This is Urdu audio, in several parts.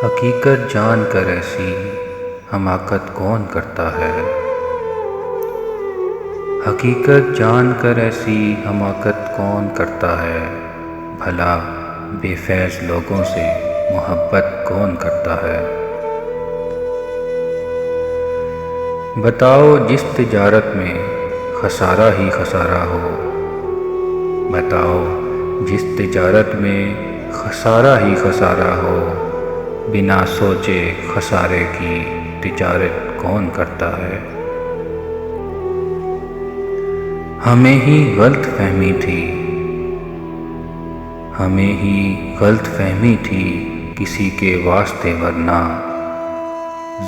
حقیقت جان کر ایسی حماقت کون کرتا ہے؟ حقیقت جان کر ایسی حماقت کون کرتا ہے؟ بھلا بے فیض لوگوں سے محبت کون کرتا ہے؟ بتاؤ جس تجارت میں خسارہ ہی خسارہ ہو، بتاؤ جس تجارت میں خسارہ ہی خسارہ ہو، بنا سوچے خسارے کی تجارت کون کرتا ہے؟ ہمیں ہی غلط فہمی تھی، ہمیں ہی غلط فہمی تھی کسی کے واسطے، ورنہ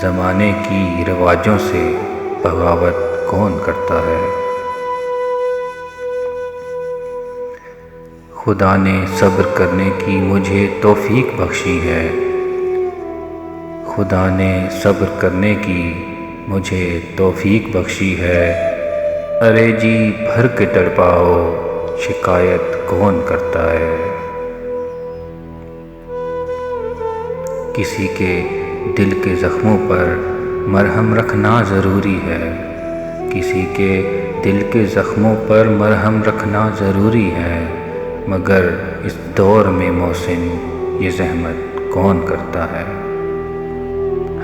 زمانے کی رواجوں سے بغاوت کون کرتا ہے؟ خدا نے صبر کرنے کی مجھے توفیق بخشی ہے، خدا نے صبر کرنے کی مجھے توفیق بخشی ہے، ارے جی بھر کے تڑپاؤ شکایت کون کرتا ہے؟ کسی کے دل کے زخموں پر مرہم رکھنا ضروری ہے، کسی کے دل کے زخموں پر مرہم رکھنا ضروری ہے، مگر اس دور میں محسن یہ زحمت کون کرتا ہے؟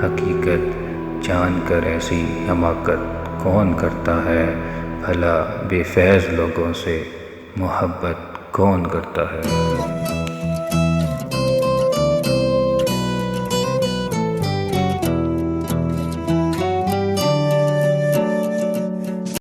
حقیقت جان کر ایسی حماقت کون کرتا ہے؟ بھلا بے فیض لوگوں سے محبت کون کرتا ہے؟